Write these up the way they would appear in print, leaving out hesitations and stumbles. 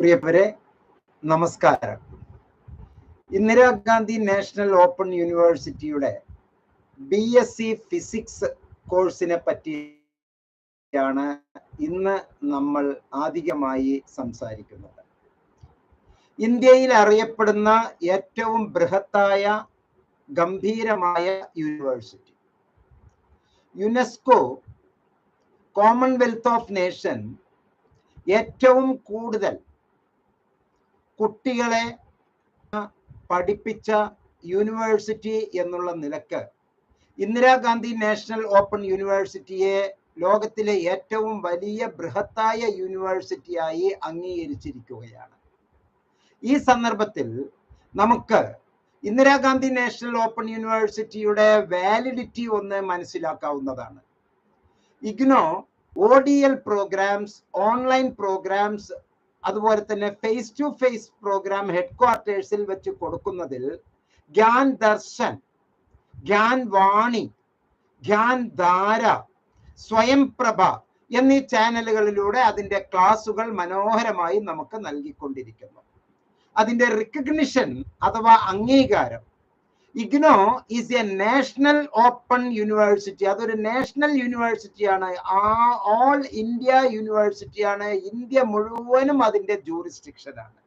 പ്രിയപ്പെട്ടവരെ, നമസ്കാരം. Indira Gandhi national open യൂണിവേഴ്സിറ്റിയുടെ BSc ഫിസിക്സ് കോഴ്സിനെ പറ്റിയാണ് ഇന്ന് നമ്മൾ ആധികമായി സംസാരിക്കുന്നത്. ഇന്ത്യയിൽ അറിയപ്പെടുന്ന ഏറ്റവും ബൃഹത്തായ ഗംഭീരമായ university, UNESCO Commonwealth of nation ഏറ്റവും കൂടുതൽ കുട്ടികളെ പഠിപ്പിച്ച യൂണിവേഴ്സിറ്റി എന്നുള്ള നിലക്ക് ഇന്ദിരാഗാന്ധി നാഷണൽ ഓപ്പൺ യൂണിവേഴ്സിറ്റിയെ ലോകത്തിലെ ഏറ്റവും വലിയ ബൃഹത്തായ യൂണിവേഴ്സിറ്റിയായി അംഗീകരിച്ചിരിക്കുകയാണ്. ഈ സന്ദർഭത്തിൽ നമുക്ക് ഇന്ദിരാഗാന്ധി നാഷണൽ ഓപ്പൺ യൂണിവേഴ്സിറ്റിയുടെ വാലിഡിറ്റി ഒന്ന് മനസ്സിലാക്കാവുന്നതാണ്. IGNOU ODL programmes, online programmes, അതുപോലെ തന്നെ ഫേസ് ടു ഫേസ് പ്രോഗ്രാം ഹെഡ്ക്വാർട്ടേഴ്സിൽ വെച്ച് കൊടുക്കുന്നതിൽ ഗ്യാൻ ദർശൻ, ഗ്യാൻ വാണി, ഗ്യാൻ ധാര, സ്വയംപ്രഭ എന്നീ ചാനലുകളിലൂടെ അതിന്റെ ക്ലാസുകൾ മനോഹരമായി നമുക്ക് നൽകിക്കൊണ്ടിരിക്കുന്നു. അതിന്റെ റിക്കഗ്നിഷൻ അഥവാ അംഗീകാരം, IGNOU is A national open university, അതൊരു നാഷണൽ യൂണിവേഴ്സിറ്റിയാണ്, ഓൾ ഇന്ത്യ യൂണിവേഴ്സിറ്റിയാണ്, ഇന്ത്യ മുഴുവനും അതിന്റെ ജൂറിസ്ഡിക്ഷനാണ്.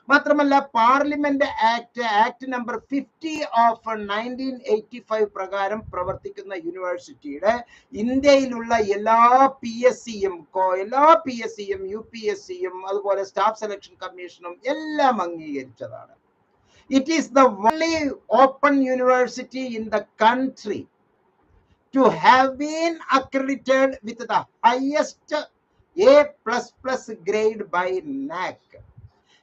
മാത്രമല്ല പാർലമെന്റ് ആക്ട് നമ്പർ 50 ഓഫ് 1985 പ്രകാരം പ്രവർത്തിക്കുന്ന യൂണിവേഴ്സിറ്റിയുടെ ഇന്ത്യയിലുള്ള എല്ലാ PSCയും UPSCയും അതുപോലെ സ്റ്റാഫ് സെലക്ഷൻ കമ്മീഷനും എല്ലാം അംഗീകരിച്ചതാണ്. It is the only open university in the country to have been accredited with the highest A++ grade by NAC.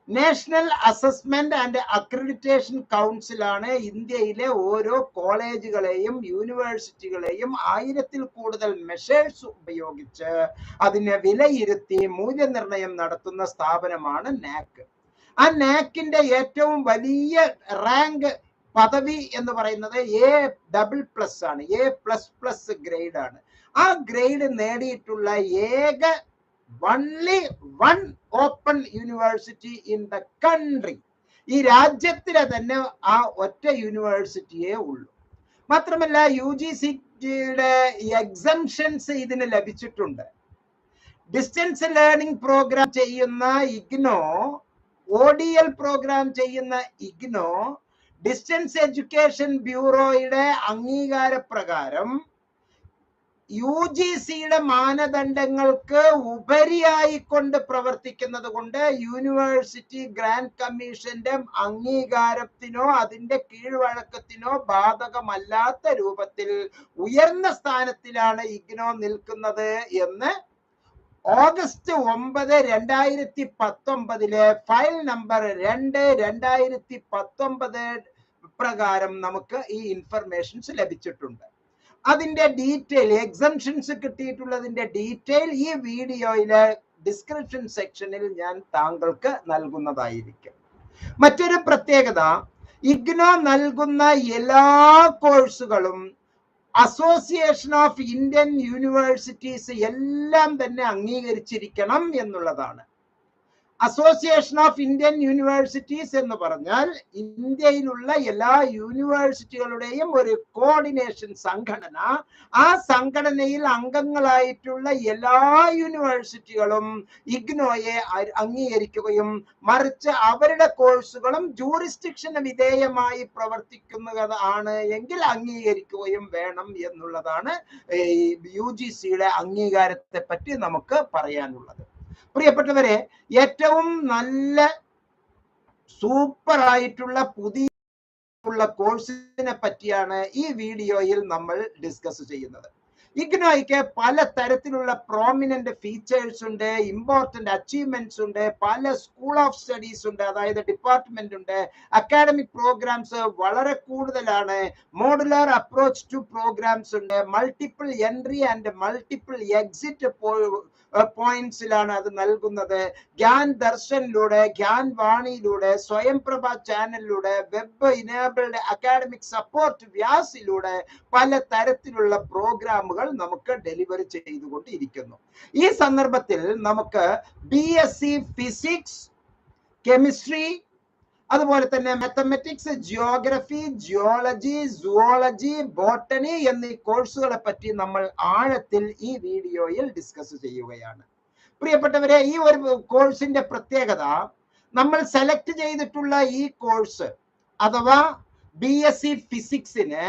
National assessment and accreditation council ആണ് ഇന്ത്യയിലെ ഓരോ കോളേജുകളെയും യൂണിവേഴ്സിറ്റികളെയും 1000-ൽ കൂടുതൽ മെഷേഴ്സ് ഉപയോഗിച്ച് അതിനെ വിലയിരുത്തി മൂല്യനിർണ്ണയം നടത്തുന്ന സ്ഥാപനമാണ് NAC. ആ നാക്കിന്റെ ഏറ്റവും വലിയ റാങ്ക് പദവി എന്ന് പറയുന്നത് A++ ആണ്, A++ ഗ്രേഡ് ആണ്. ആ ഗ്രേഡ് നേടിയിട്ടുള്ള ഏക only one open university in the country, ഈ രാജ്യത്തിലെ തന്നെ ആ ഒറ്റ യൂണിവേഴ്സിറ്റിയേ ഉള്ളൂ. മാത്രമല്ല UGCയുടെ എക്സംഷൻസ് ഇതിന് ലഭിച്ചിട്ടുണ്ട്. ഡിസ്റ്റൻസ് ലേണിംഗ് പ്രോഗ്രാം ചെയ്യുന്ന ഇഗ്നോ, ODL പ്രോഗ്രാം ചെയ്യുന്ന ഇഗ്നോ ഡിസ്റ്റൻസ് എഡ്യൂക്കേഷൻ ബ്യൂറോയുടെ അംഗീകാരപ്രകാരം UGCയുടെ മാനദണ്ഡങ്ങൾക്ക് ഉപരിയായിക്കൊണ്ട് പ്രവർത്തിക്കുന്നത് കൊണ്ട് യൂണിവേഴ്സിറ്റി ഗ്രാന്റ് കമ്മീഷന്റെ അംഗീകാരത്തിനോ അതിന്റെ കീഴ്വഴക്കത്തിനോ ബാധകമല്ലാത്ത രൂപത്തിൽ ഉയർന്ന സ്ഥാനത്തിലാണ് ഇഗ്നോ നിൽക്കുന്നത് എന്ന് ഓഗസ്റ്റ് 9, 2019 ഫയൽ നമ്പർ 2/2019 പ്രകാരം നമുക്ക് ഈ ഇൻഫർമേഷൻസ് ലഭിച്ചിട്ടുണ്ട്. അതിന്റെ ഡീറ്റെയിൽ, എക്സംഷൻസ് കിട്ടിയിട്ടുള്ളതിന്റെ ഡീറ്റെയിൽ ഈ വീഡിയോയിലെ ഡിസ്ക്രിപ്ഷൻ സെക്ഷനിൽ ഞാൻ താങ്കൾക്ക് നൽകുന്നതായിരിക്കും. മറ്റൊരു പ്രത്യേകത, ഇഗ്നോ നൽകുന്ന എല്ലാ കോഴ്സുകളും അസോസിയേഷൻ ഓഫ് ഇന്ത്യൻ യൂണിവേഴ്സിറ്റീസ് എല്ലാം തന്നെ അംഗീകരിച്ചിരിക്കണം എന്നുള്ളതാണ്. അസോസിയേഷൻ ഓഫ് ഇന്ത്യൻ യൂണിവേഴ്സിറ്റീസ് എന്ന് പറഞ്ഞാൽ ഇന്ത്യയിലുള്ള എല്ലാ യൂണിവേഴ്സിറ്റികളുടെയും ഒരു കോർഡിനേഷൻ സംഘടന. ആ സംഘടനയിൽ അംഗങ്ങളായിട്ടുള്ള എല്ലാ യൂണിവേഴ്സിറ്റികളും ഇഗ്നോയെ അംഗീകരിക്കുകയും മറിച്ച് അവരുടെ കോഴ്സുകളും ജൂറിസ്ഡിക്ഷന് വിധേയമായി പ്രവർത്തിക്കുന്നതാണ് എങ്കിൽ അംഗീകരിക്കുകയും വേണം എന്നുള്ളതാണ് UGCയുടെ അംഗീകാരത്തെ പറ്റി നമുക്ക് പറയാനുള്ളത്. പ്രിയപ്പെട്ടവരെ, ഏറ്റവും നല്ല സൂപ്പർ ആയിട്ടുള്ള പുതിയ കോഴ്സിനെ പറ്റിയാണ് ഈ വീഡിയോയിൽ നമ്മൾ ഡിസ്കസ് ചെയ്യുന്നത്. ഇഗ്നോയ്ക്ക് പല തരത്തിലുള്ള പ്രോമിനന്റ് ഫീച്ചേഴ്സ് ഉണ്ട്, ഇമ്പോർട്ടന്റ് അച്ചീവ്മെന്റ്സ് ഉണ്ട്, പല സ്കൂൾ ഓഫ് സ്റ്റഡീസ് ഉണ്ട്, അതായത് ഡിപ്പാർട്ട്മെന്റ് ഉണ്ട്, അക്കാഡമിക് പ്രോഗ്രാംസ് വളരെ കൂടുതലാണ്, മോഡുലാർ അപ്രോച്ച് ടു പ്രോഗ്രാംസ് ഉണ്ട്, multiple entry and multiple exit പോയിന്റ്സിലാണ് അത് നൽകുന്നത്. ഗ്യാൻ ദർശനിലൂടെ, ഗ്യാൻ വാണിയിലൂടെ, സ്വയംപ്രഭ ചാനലിലൂടെ, വെബ് ഇനേബിൾഡ് അക്കാഡമിക് സപ്പോർട്ട് വ്യാസിലൂടെ പല തരത്തിലുള്ള പ്രോഗ്രാമുകൾ നമുക്ക് ഡെലിവറി ചെയ്തുകൊണ്ടിരിക്കുന്നു. ഈ സന്ദർഭത്തിൽ നമുക്ക് BSc ഫിസിക്സ് കെമിസ്ട്രി, അതുപോലെ തന്നെ mathematics, geography, geology, zoology, botany എന്നീ കോഴ്സുകളെ പറ്റി നമ്മൾ ആഴത്തിൽ ഈ വീഡിയോയിൽ ഡിസ്കസ് ചെയ്യുകയാണ്. പ്രിയപ്പെട്ടവരെ, ഈ ഒരു കോഴ്സിന്റെ പ്രത്യേകത, നമ്മൾ സെലക്ട് ചെയ്തിട്ടുള്ള ഈ കോഴ്സ് അഥവാ BSc ഫിസിക്സിന്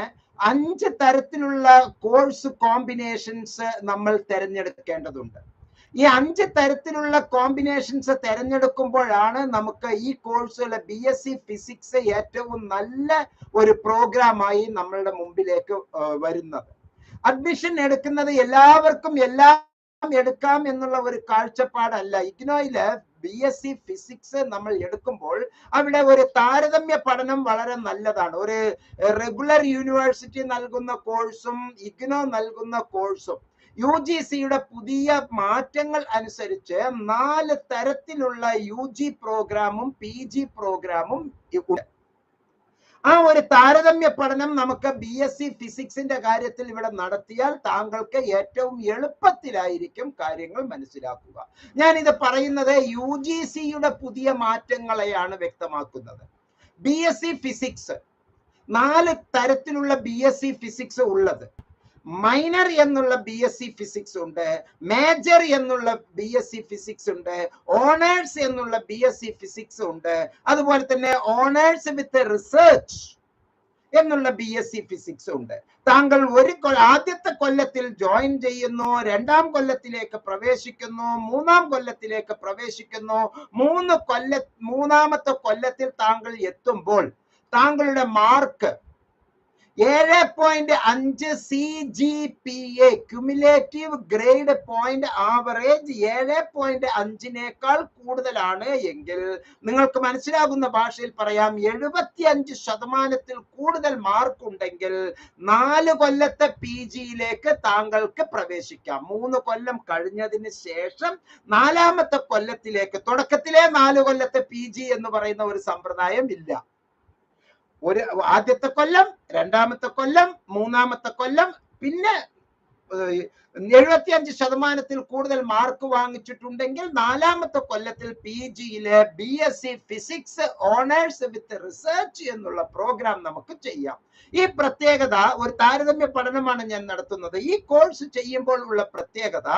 5 തരത്തിലുള്ള കോഴ്സ് കോമ്പിനേഷൻസ് നമ്മൾ തിരഞ്ഞെടുക്കേണ്ടതുണ്ട്. ഈ 5 തരത്തിലുള്ള കോമ്പിനേഷൻസ് തിരഞ്ഞെടുക്കുമ്പോഴാണ് നമുക്ക് ഈ കോഴ്സുകളെ BSc ഫിസിക്സ് ഏറ്റവും നല്ല ഒരു പ്രോഗ്രാമായി നമ്മളുടെ മുമ്പിലേക്ക് വരുന്നത്. അഡ്മിഷൻ എടുക്കുന്നത് എല്ലാവർക്കും എല്ലാം എടുക്കാം എന്നുള്ള ഒരു കാഴ്ചപ്പാടല്ല. ഇഗ്നോയില് BSc ഫിസിക്സ് നമ്മൾ എടുക്കുമ്പോൾ അവിടെ ഒരു താരതമ്യ പഠനം വളരെ നല്ലതാണ്. ഒരു റെഗുലർ യൂണിവേഴ്സിറ്റി നൽകുന്ന കോഴ്സും ഇഗ്നോ നൽകുന്ന കോഴ്സും UGCയുടെ പുതിയ മാറ്റങ്ങൾ അനുസരിച്ച് 4 തരത്തിലുള്ള UG പ്രോഗ്രാമും PG പ്രോഗ്രാമും ഉണ്ട്. ആ ഒരു താരതമ്യ പഠനം നമുക്ക് BSc ഫിസിക്സിന്റെ കാര്യത്തിൽ ഇവിടെ നടത്തിയാൽ താങ്കൾക്ക് ഏറ്റവും എളുപ്പത്തിലായിരിക്കും കാര്യങ്ങൾ മനസ്സിലാക്കുക. ഞാൻ ഇത് പറയുന്നത് UGCയുടെ പുതിയ മാറ്റങ്ങളെയാണ് വ്യക്തമാക്കുന്നത്. BSc ഫിസിക്സ് 4 തരത്തിലുള്ള BSc ഫിസിക്സ് ഉള്ളത്. മൈനർ എന്നുള്ള BSc ഫിസിക്സ് ഉണ്ട്, മേജർ എന്നുള്ള BSc ഫിസിക്സ് ഉണ്ട്, ഓണേഴ്സ് എന്നുള്ള BSc ഫിസിക്സ് ഉണ്ട്, അതുപോലെ തന്നെ ഓണേഴ്സ് വിത്ത് റിസർച്ച് എന്നുള്ള BSc ഫിസിക്സ് ഉണ്ട്. താങ്കൾ ആദ്യത്തെ കൊല്ലത്തിൽ ജോയിൻ ചെയ്യുന്നു, 2ാം കൊല്ലത്തിലേക്ക് പ്രവേശിക്കുന്നു, 3ാം കൊല്ലത്തിലേക്ക് പ്രവേശിക്കുന്നു. 3ാമത്തെ കൊല്ലത്തിൽ താങ്കൾ എത്തുമ്പോൾ താങ്കളുടെ mark 7.5 CGPA cumulative grade point average 7.5നേക്കാൾ കൂടുതലാണ് എങ്കിൽ, നിങ്ങൾക്ക് മനസ്സിലാകുന്ന ഭാഷയിൽ പറയാം, 75% കൂടുതൽ മാർക്ക് ഉണ്ടെങ്കിൽ 4 കൊല്ലത്തെ PGയിലേക്ക് താങ്കൾക്ക് പ്രവേശിക്കാം. 3 കൊല്ലം കഴിഞ്ഞതിന് ശേഷം 4ാമത്തെ കൊല്ലത്തിലേക്ക്, തുടക്കത്തിലെ 4 കൊല്ലത്തെ PG എന്ന് പറയുന്ന ഒരു സമ്പ്രദായം ഇല്ല. ആദ്യത്തെ കൊല്ലം, 2ാമത്തെ കൊല്ലം, 3ാമത്തെ കൊല്ലം, പിന്നെ 75% കൂടുതൽ മാർക്ക് വാങ്ങിച്ചിട്ടുണ്ടെങ്കിൽ 4ാമത്തെ കൊല്ലത്തിൽ PGയിലെ BSc physics honours with research എന്നുള്ള പ്രോഗ്രാം നമുക്ക് ചെയ്യാം. ഈ പ്രത്യേകത, ഒരു താരതമ്യ പഠനമാണ് ഞാൻ നടത്തുന്നത്. ഈ കോഴ്സ് ചെയ്യുമ്പോൾ ഉള്ള പ്രത്യേകത,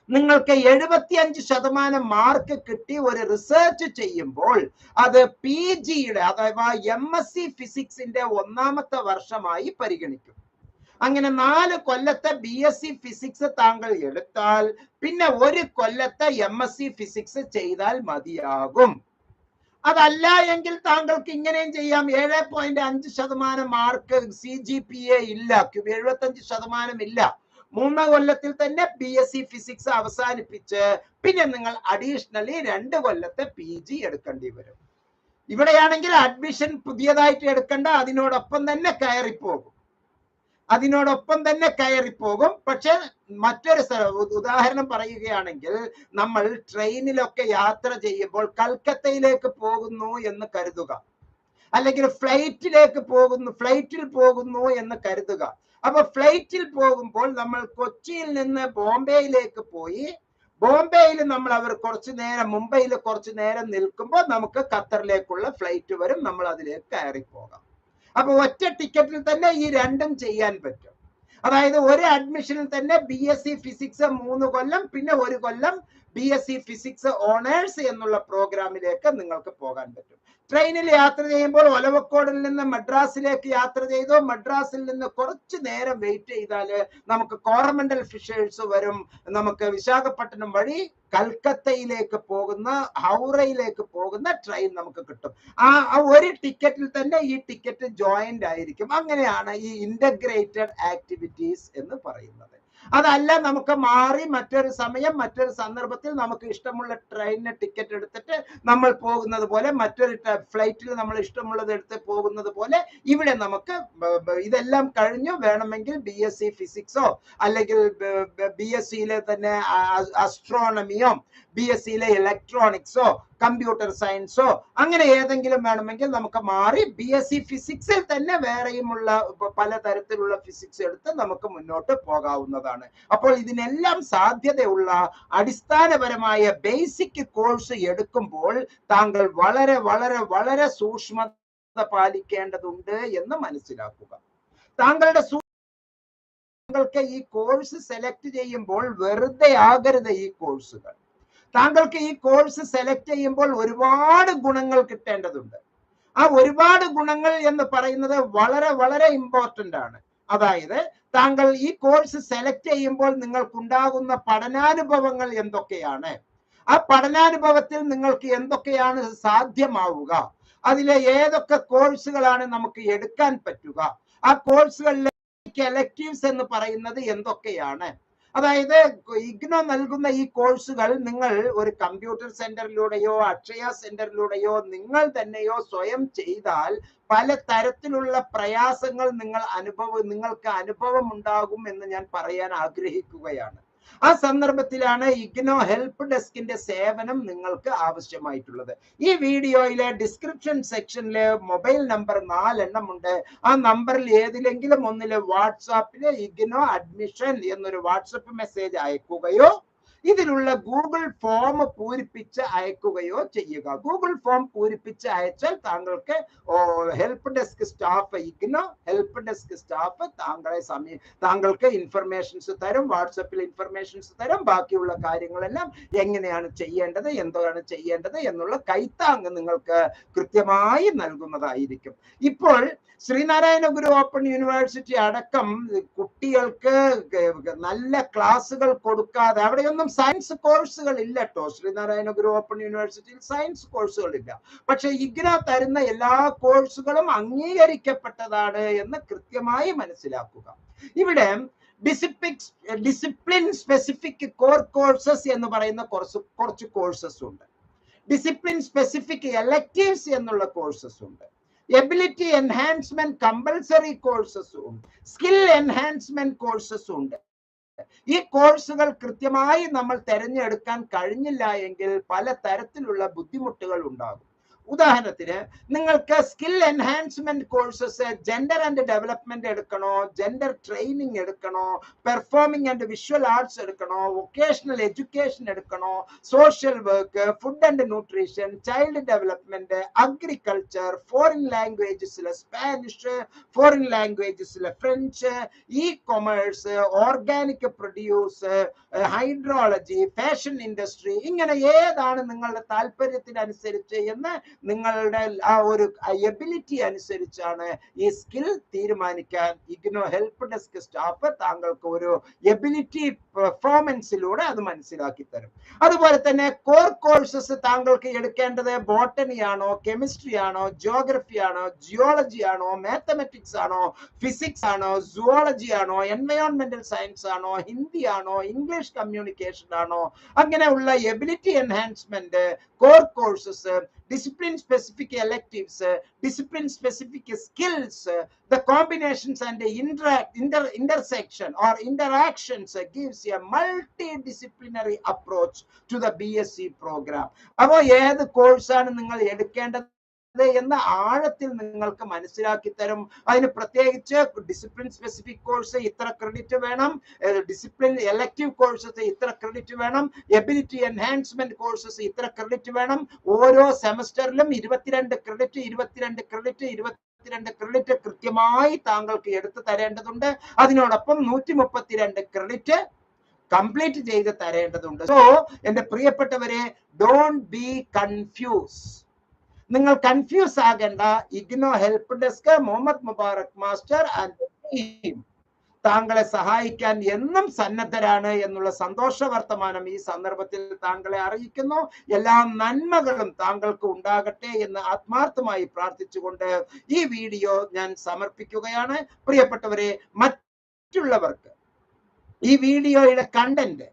നിങ്ങൾക്ക് 75% മാർക്ക് കിട്ടി ഒരു റിസർച്ച് ചെയ്യുമ്പോൾ അത് PGയുടെ അഥവാ MSc ഫിസിക്സിന്റെ 1ാമത്തെ വർഷമായി പരിഗണിക്കും. അങ്ങനെ 4 കൊല്ലത്തെ BSc ഫിസിക്സ് താങ്കൾ എടുത്താൽ പിന്നെ 1 കൊല്ലത്തെ MSc ഫിസിക്സ് ചെയ്താൽ മതിയാകും. അതല്ല എങ്കിൽ താങ്കൾക്ക് ഇങ്ങനെയും ചെയ്യാം. 7.5% മാർക്ക് CGPA ഇല്ല, 75% ഇല്ല, 3 കൊല്ലത്തിൽ തന്നെ BSc ഫിസിക്സ് അവസാനിപ്പിച്ച് പിന്നെ നിങ്ങൾ അഡീഷണലി 2 കൊല്ലത്തെ PG എടുക്കേണ്ടി വരും. ഇവിടെയാണെങ്കിൽ അഡ്മിഷൻ പുതിയതായിട്ട് എടുക്കേണ്ട, അതിനോടൊപ്പം തന്നെ കയറിപ്പോകും. പക്ഷെ മറ്റൊരു ഉദാഹരണം പറയുകയാണെങ്കിൽ, നമ്മൾ ട്രെയിനിലൊക്കെ യാത്ര ചെയ്യുമ്പോൾ കൽക്കത്തയിലേക്ക് പോകുന്നു എന്ന് കരുതുക, അല്ലെങ്കിൽ ഫ്ലൈറ്റിൽ പോകുന്നു എന്ന് കരുതുക. അപ്പൊ ഫ്ലൈറ്റിൽ പോകുമ്പോൾ നമ്മൾ കൊച്ചിയിൽ നിന്ന് ബോംബെയിലേക്ക് പോയി, ബോംബെയിൽ നമ്മൾ മുംബൈയിൽ കുറച്ചു നേരം നിൽക്കുമ്പോൾ നമുക്ക് ഖത്തറിലേക്കുള്ള ഫ്ലൈറ്റ് വരും, നമ്മൾ അതിലേക്ക് കയറി പോകാം. അപ്പൊ ഒറ്റ ടിക്കറ്റിൽ തന്നെ ഈ രണ്ടും ചെയ്യാൻ പറ്റും. അതായത് ഒരു അഡ്മിഷനിൽ തന്നെ BSc ഫിസിക്സ് 3 കൊല്ലം, പിന്നെ 1 കൊല്ലം BSc ഫിസിക്സ് ഓണേഴ്സ് എന്നുള്ള പ്രോഗ്രാമിലേക്ക് നിങ്ങൾക്ക് പോകാൻ പറ്റും. ട്രെയിനിൽ യാത്ര ചെയ്യുമ്പോൾ ഒലവക്കോടിൽ നിന്ന് മദ്രാസിലേക്ക് യാത്ര ചെയ്തോ, മദ്രാസിൽ നിന്ന് കുറച്ചു നേരം വെയിറ്റ് ചെയ്താൽ നമുക്ക് കോറമണ്ടൽ ഫിഷേഴ്സ് വരും. നമുക്ക് വിശാഖപട്ടണം വഴി കൽക്കത്തയിലേക്ക് പോകുന്ന, ഹൗറയിലേക്ക് പോകുന്ന ട്രെയിൻ നമുക്ക് കിട്ടും. ആ ഒരു ടിക്കറ്റിൽ തന്നെ ഈ ടിക്കറ്റ് ജോയിന്റ് ആയിരിക്കും. അങ്ങനെയാണ് ഈ ഇന്റഗ്രേറ്റഡ് ആക്ടിവിറ്റീസ് എന്ന് പറയുന്നത്. അതല്ല, നമുക്ക് മാറി മറ്റൊരു സമയം, മറ്റൊരു സന്ദർഭത്തിൽ നമുക്ക് ഇഷ്ടമുള്ള ട്രെയിനിന് ടിക്കറ്റ് എടുത്തിട്ട് നമ്മൾ പോകുന്നത് പോലെ, മറ്റൊരു ഫ്ലൈറ്റിൽ നമ്മൾ ഇഷ്ടമുള്ളത് എടുത്ത് പോകുന്നത് പോലെ, ഇവിടെ നമുക്ക് ഇതെല്ലാം കഴിഞ്ഞു വേണമെങ്കിൽ BSc ഫിസിക്സോ അല്ലെങ്കിൽ BScയിലെ തന്നെ അസ്ട്രോണമിയോ BSc ഇലക്ട്രോണിക്സോ കമ്പ്യൂട്ടർ സയൻസോ അങ്ങനെ ഏതെങ്കിലും വേണമെങ്കിൽ നമുക്ക് മാറി BSc ഫിസിക്സിൽ തന്നെ വേറെയുമുള്ള പലതരത്തിലുള്ള ഫിസിക്സ് എടുത്ത് നമുക്ക് മുന്നോട്ട് പോകാവുന്നതാണ്. അപ്പോൾ ഇതിനെല്ലാം സാധ്യതയുള്ള അടിസ്ഥാനപരമായ ബേസിക് കോഴ്സ് എടുക്കുമ്പോൾ താങ്കൾ വളരെ വളരെ വളരെ സൂക്ഷ്മത പാലിക്കേണ്ടതുണ്ട് എന്ന് മനസ്സിലാക്കുക. താങ്കൾക്ക് ഈ കോഴ്സ് സെലക്ട് ചെയ്യുമ്പോൾ വെറുതെ ആകരുത് ഈ കോഴ്സുകൾ. താങ്കൾക്ക് ഈ കോഴ്സ് സെലക്ട് ചെയ്യുമ്പോൾ ഒരുപാട് ഗുണങ്ങൾ കിട്ടേണ്ടതുണ്ട്. ആ ഒരുപാട് ഗുണങ്ങൾ എന്ന് പറയുന്നത് വളരെ വളരെ ഇമ്പോർട്ടന്റ് ആണ്. അതായത് താങ്കൾ ഈ കോഴ്സ് സെലക്ട് ചെയ്യുമ്പോൾ നിങ്ങൾക്കുണ്ടാകുന്ന പഠനാനുഭവങ്ങൾ എന്തൊക്കെയാണ്, ആ പഠനാനുഭവത്തിൽ നിങ്ങൾക്ക് എന്തൊക്കെയാണ് സാധ്യമാവുക, അതിലെ ഏതൊക്കെ കോഴ്സുകളാണ് നമുക്ക് എടുക്കാൻ പറ്റുക, ആ കോഴ്സുകളിലെ എലക്റ്റീവ്സ് എന്ന് പറയുന്നത് എന്തൊക്കെയാണ്. അതായത് ഇഗ്നോ നൽകുന്ന ഈ കോഴ്സുകൾ നിങ്ങൾ ഒരു കമ്പ്യൂട്ടർ സെന്ററിലൂടെയോ അക്ഷയ സെന്ററിലൂടെയോ നിങ്ങൾ തന്നെയോ സ്വയം ചെയ്താൽ പല തരത്തിലുള്ള പ്രയാസങ്ങൾ നിങ്ങൾക്ക് അനുഭവം ഉണ്ടാകും എന്ന് ഞാൻ പറയാൻ ആഗ്രഹിക്കുകയാണ്. ആ സന്ദർഭത്തിലാണ് ഇഗ്നോ ഹെൽപ്പ് ഡെസ്കിന്റെ സേവനം നിങ്ങൾക്ക് ആവശ്യമായിട്ടുള്ളത്. ഈ വീഡിയോയിലെ ഡിസ്ക്രിപ്ഷൻ സെക്ഷനിലെ മൊബൈൽ നമ്പർ 4 എണ്ണം ഉണ്ട്. ആ നമ്പറിൽ ഏതിലെങ്കിലും ഒന്നില് വാട്സാപ്പില് ഇഗ്നോ അഡ്മിഷൻ എന്നൊരു വാട്സപ്പ് മെസ്സേജ് അയക്കുകയോ ഇതിലുള്ള ഗൂഗിൾ ഫോം പൂരിപ്പിച്ച് അയക്കുകയോ ചെയ്യുക. ഗൂഗിൾ ഫോം പൂരിപ്പിച്ച് അയച്ചാൽ താങ്കൾക്ക് help desk staff, IGNOU help desk staff താങ്കൾക്ക് ഇൻഫർമേഷൻസ് തരും, വാട്സപ്പിൽ ഇൻഫർമേഷൻസ് തരും. ബാക്കിയുള്ള കാര്യങ്ങളെല്ലാം എങ്ങനെയാണ് ചെയ്യേണ്ടത്, എന്താണ് ചെയ്യേണ്ടത് എന്നുള്ള കൈത്താങ് നിങ്ങൾക്ക് കൃത്യമായി നൽകുന്നതായിരിക്കും. ഇപ്പോൾ ശ്രീനാരായണ ഗുരു ഓപ്പൺ യൂണിവേഴ്സിറ്റി അടക്കം കുട്ടികൾക്ക് നല്ല ക്ലാസ്സുകൾ കൊടുക്കാതെ, അവിടെയൊന്നും സയൻസ് കോഴ്സുകൾ ഇല്ല കേട്ടോ. ശ്രീനാരായണ ഗുരു ഓപ്പൺ യൂണിവേഴ്സിറ്റിയിൽ സയൻസ് കോഴ്സുകൾ ഇല്ല. പക്ഷെ ഇഗ്നോ തരുന്ന എല്ലാ കോഴ്സുകളും അംഗീകരിക്കപ്പെട്ടതാണ് എന്ന് കൃത്യമായി മനസ്സിലാക്കുക. ഇവിടെ ഡിസിപ്ലിൻ സ്പെസിഫിക് കോർ കോഴ്സസ് എന്ന് പറയുന്ന കുറച്ച് കോഴ്സസ് ഉണ്ട്. ഡിസിപ്ലിൻ സ്പെസിഫിക് എലക്റ്റീവ്സ് എന്നുള്ള കോഴ്സസ് ഉണ്ട്. എബിലിറ്റി എൻഹാൻസ്മെന്റ് കമ്പൽസറി കോഴ്സസ് ഉണ്ട്. സ്കിൽ എൻഹാൻസ്മെന്റ് കോഴ്സസ് ഉണ്ട്. ഈ കോഴ്സുകൾ കൃത്യമായി നമ്മൾ തിരഞ്ഞെടുക്കാൻ കഴിഞ്ഞില്ല എങ്കിൽ പല തരത്തിലുള്ള ബുദ്ധിമുട്ടുകൾ ഉണ്ടാകും. ഉദാഹരണത്തിന് നിങ്ങൾക്ക് skill enhancement courses gender and development എടുക്കണോ, ജെൻഡർ ട്രെയിനിങ് എടുക്കണോ, പെർഫോമിംഗ് ആൻഡ് വിഷ്വൽ ആർട്സ് എടുക്കണോ, വൊക്കേഷണൽ എഡ്യൂക്കേഷൻ എടുക്കണോ, social work, food and nutrition, child development, agriculture, foreign ലാംഗ്വേജസിലെ സ്പാനിഷ്, ഫോറിൻ ലാംഗ്വേജസിലെ French, e commerce, organic produce, hydrology, fashion industry, ഇങ്ങനെ ഏതാണ് നിങ്ങളുടെ താല്പര്യത്തിനനുസരിച്ച് എന്ന് നിങ്ങളുടെ ആ ഒരു എബിലിറ്റി അനുസരിച്ചാണ് ഈ സ്കിൽ തീരുമാനിക്കാൻ ഇഗ്നോ ഹെൽപ്പ് ഡെസ്ക് സ്റ്റാഫ് താങ്കൾക്ക് ഒരു എബിലിറ്റി പെർഫോമൻസിലൂടെ അത് മനസ്സിലാക്കി തരും. അതുപോലെ തന്നെ കോർ കോഴ്സസ് താങ്കൾക്ക് എടുക്കേണ്ടത് ബോട്ടണി ആണോ, കെമിസ്ട്രി ആണോ, ജിയോഗ്രഫി ആണോ, ജിയോളജി ആണോ, മാത്തമെറ്റിക്സ് ആണോ, ഫിസിക്സ് ആണോ, സുവോളജി ആണോ, എൻവയോൺമെന്റൽ സയൻസ് ആണോ, ഹിന്ദി ആണോ, ഇംഗ്ലീഷ് കമ്മ്യൂണിക്കേഷൻ ആണോ, അങ്ങനെയുള്ള ability enhancement core courses, discipline specific electives, discipline specific skills, the combinations and the intersection or interactions gives a multidisciplinary approach to the BSc program. അപ്പോൾ ഏത് കോഴ്സാണ് നിങ്ങൾ എടുക്കേണ്ടത് എന്ന ആഴത്തിൽ നിങ്ങൾക്ക് മനസ്സിലാക്കി തരും. അതിന് പ്രത്യേകിച്ച് ഡിസിപ്ലിൻ സ്പെസിഫിക് കോഴ്സ് ഇത്ര ക്രെഡിറ്റ് വേണം, ഡിസിപ്ലിൻ എലക്റ്റീവ് കോഴ്സസ് ഇത്ര ക്രെഡിറ്റ് വേണം, എബിലിറ്റി എൻഹാൻസ്മെന്റ് കോഴ്സസ് ഇത്ര ക്രെഡിറ്റ് വേണം. ഓരോ സെമസ്റ്ററിലും 22 ക്രെഡിറ്റ് കൃത്യമായി താങ്കൾക്ക് എടുത്തു തരേണ്ടതുണ്ട്. അതിനോടൊപ്പം 132 ക്രെഡിറ്റ് കംപ്ലീറ്റ് ചെയ്ത് തരേണ്ടതുണ്ട്. സോ എന്റെ പ്രിയപ്പെട്ടവരെ, ഡോണ്ട് ബി കൺഫ്യൂസ്. നിങ്ങൾ കൺഫ്യൂസ് ആകേണ്ട. IGNOU help desk, Muhammad Mubarak master and team താങ്കളെ സഹായിക്കാൻ എന്നും സന്നദ്ധരാണ് എന്നുള്ള സന്തോഷ വർത്തമാനം ഈ സന്ദർഭത്തിൽ താങ്കളെ അറിയിക്കുന്നു. എല്ലാ നന്മകളും താങ്കൾക്ക് ഉണ്ടാകട്ടെ എന്ന് ആത്മാർത്ഥമായി പ്രാർത്ഥിച്ചുകൊണ്ട് ഈ വീഡിയോ ഞാൻ സമർപ്പിക്കുകയാണ്. പ്രിയപ്പെട്ടവരെ, മറ്റുള്ളവർക്ക് ഈ വീഡിയോയുടെ കണ്ടന്റ്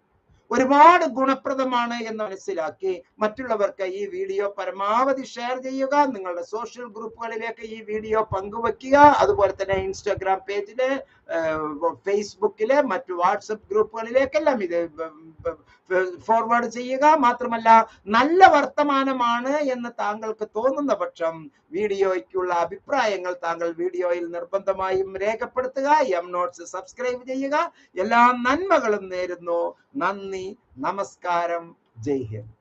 ഒരുപാട് ഗുണപ്രദമാണ് എന്ന് മനസ്സിലാക്കി മറ്റുള്ളവർക്ക് ഈ വീഡിയോ പരമാവധി ഷെയർ ചെയ്യുക. നിങ്ങളുടെ സോഷ്യൽ ഗ്രൂപ്പുകളിലേക്ക് ഈ വീഡിയോ പങ്കുവെക്കുക. അതുപോലെ തന്നെ ഇൻസ്റ്റാഗ്രാം പേജില് ഫേസ്ബുക്കിലെ മറ്റു വാട്സപ്പ് ഗ്രൂപ്പുകളിലേക്കെല്ലാം ഇത് ഫോർവേഡ് ചെയ്യുക. മാത്രമല്ല നല്ല വർത്തമാനമാണ് എന്ന് താങ്കൾക്ക് തോന്നുന്ന പക്ഷം വീഡിയോയ്ക്കുള്ള അഭിപ്രായങ്ങൾ താങ്കൾ വീഡിയോയിൽ നിർബന്ധമായും രേഖപ്പെടുത്തുക. എം നോട്ട്സ് സബ്സ്ക്രൈബ് ചെയ്യുക. എല്ലാ നന്മകളും നേരുന്നു. നന്ദി, നമസ്കാരം, ജയ് ഹിന്ദ്.